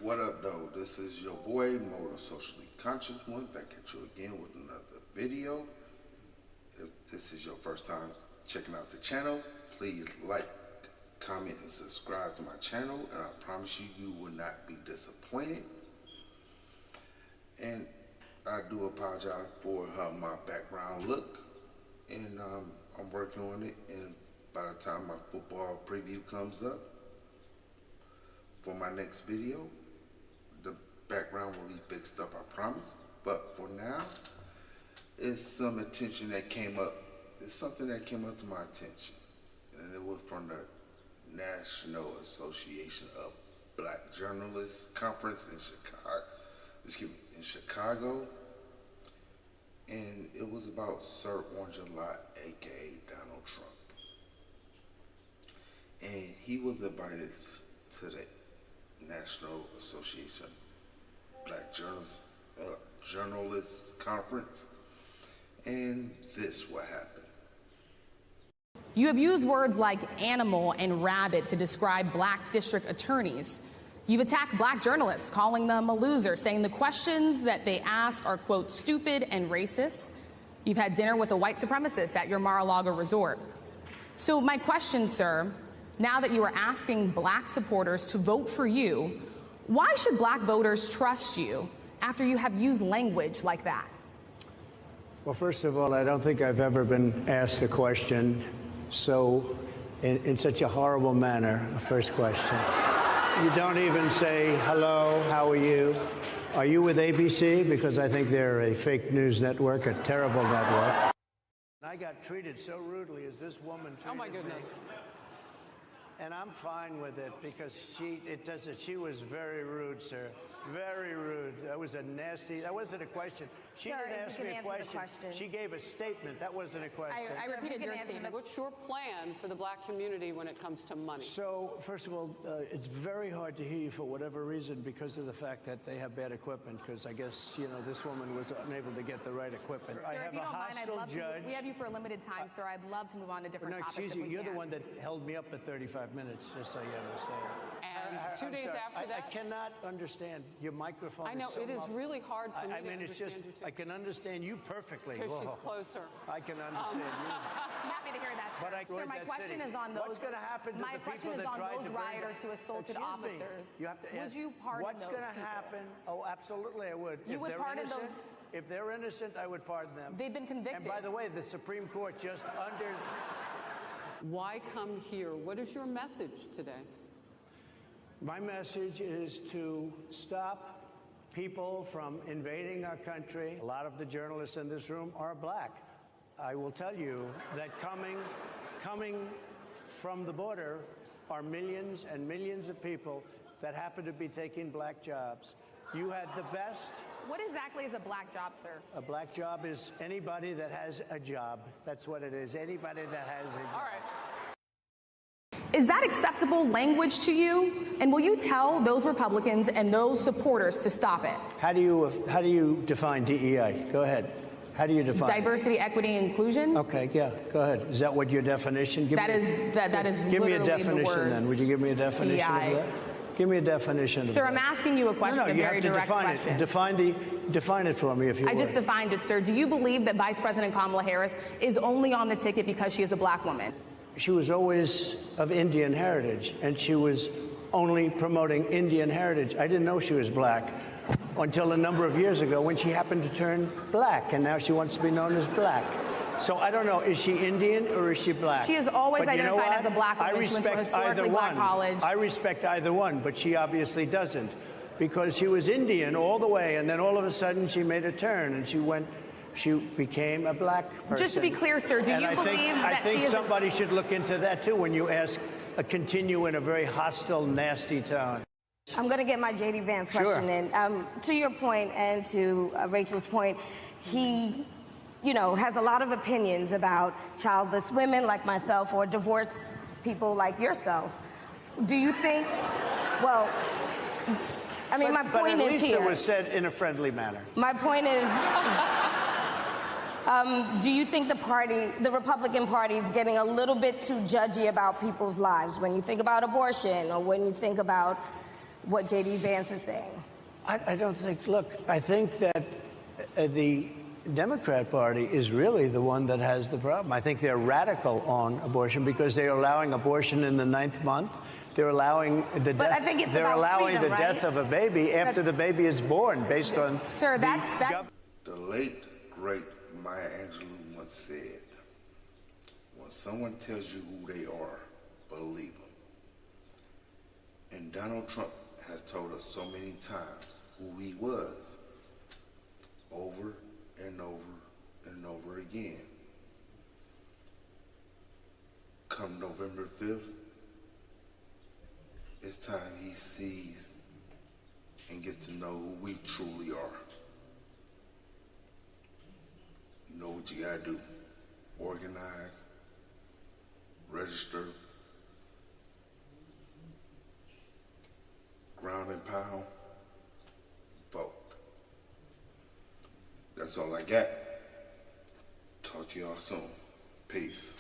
What up, though? This is your boy, Motor Socially Conscious One, back at you again with another video. If this is your first time checking out the channel, please like, comment, and subscribe to my channel, and I promise you, you will not be disappointed. And I do apologize for my background look, and I'm working on it, and by the time my football preview comes up for my next video, the background will be fixed up, I promise. But for now, it's some attention that came up. It's something that came up to my attention, and it was from the National Association of Black Journalists Conference in Chicago, and it was about Sir Orange a Lot, aka Donald Trump, and he was invited to the National Association Black Journalists Conference, and this what happened. You have used words like animal and rabbit to describe black district attorneys. You've attacked black journalists, calling them a loser, saying the questions that they ask are, quote, stupid and racist. You've had dinner with a white supremacist at your Mar-a-Lago resort. So my question, sir, now that you are asking black supporters to vote for you, why should black voters trust you after you have used language like that? Well, first of all, I don't think I've ever been asked a question so in such a horrible manner. First question. You don't even say, hello, how are you? Are you with ABC? Because I think they're a fake news network, a terrible network. I got treated so rudely as this woman treated me. Oh, my goodness. And I'm fine with it because she was very rude, sir. Very rude. That was a nasty, that wasn't a question. She didn't ask me a question. She gave a statement. That wasn't a question. I repeated your statement. What's your plan for the black community when it comes to money? So, first of all, it's very hard to hear you for whatever reason because of the fact that they have bad equipment, because I guess, you know, this woman was unable to get the right equipment. Sir, if you don't mind, I'd love to, we have you for a limited time, sir. I'd love to move on to different topics. No, excuse you, you're the one that held me up at 35 minutes, just so you understand. And 2 days after that? I cannot understand. Your microphone I know, is so it is really hard for me to it's understand just, you too. I can understand you perfectly. Because she's closer. I can understand you. I'm happy to hear that, sir. But Sir, my question is on those. What's going to happen to my the question people is that on tried those to bring rioters that? who assaulted Excuse officers. Me. You have to would ask, you pardon what's those going to people? happen? Oh, absolutely, I would. You would pardon those? If they're innocent, I would pardon them. They've been convicted. And by the way, the Supreme Court just under. Why come here? What is your message today? My message is to stop people from invading our country. A lot of the journalists in this room are black. I will tell you that coming from the border are millions and millions of people that happen to be taking black jobs. You had the best. What exactly is a black job, sir? A black job is anybody that has a job. That's what it is. Anybody that has a job. All right. Is that acceptable language to you? And will you tell those Republicans and those supporters to stop it? How do you define DEI? Go ahead. How do you define diversity, equity, inclusion? Okay, yeah, go ahead. Is that what your definition? That is give me a literally definition the words then. Would you give me a definition DEI. of that? Give me a definition. Sir, of I'm that. asking you a question, No, a you very have to direct define question. It. Define it for me, if you would. I just defined it, sir. Do you believe that Vice President Kamala Harris is only on the ticket because she is a black woman? She was always of Indian heritage, and she was only promoting Indian heritage. I didn't know she was black until a number of years ago when she happened to turn black, and now she wants to be known as black. So I don't know, is she Indian or is she black? She has always identified as a black woman. I respect either one. College. I respect either one, but she obviously doesn't, because she was Indian all the way, and then all of a sudden she made a turn, and she became a black person. Just to be clear, sir, do you believe that she is... I think somebody should look into that, too, when you continue in a very hostile, nasty tone. I'm going to get my J.D. Vance question in. To your point and to Rachel's point, he, has a lot of opinions about childless women like myself or divorced people like yourself. Do you think, well, I mean, my point is is here. But at least it was said in a friendly manner. My point is, do you think the Republican Party is getting a little bit too judgy about people's lives when you think about abortion or when you think about what J.D. Vance is saying? I don't think, look, I think that the Democrat Party is really the one that has the problem. I think they're radical on abortion because they're allowing abortion in the 9th month. They're allowing the But I death. think it's They're about allowing freedom, the death right? of a baby after the baby is born, based on. Sir, that's. The late, great Maya Angelou once said, when someone tells you who they are, believe them. And Donald Trump has told us so many times who he was, over and over and over again. Come November 5th, it's time he sees and gets to know who we truly are. You know what you gotta do. Organize, register, ground and pound, vote. That's all I got. Talk to y'all soon. Peace.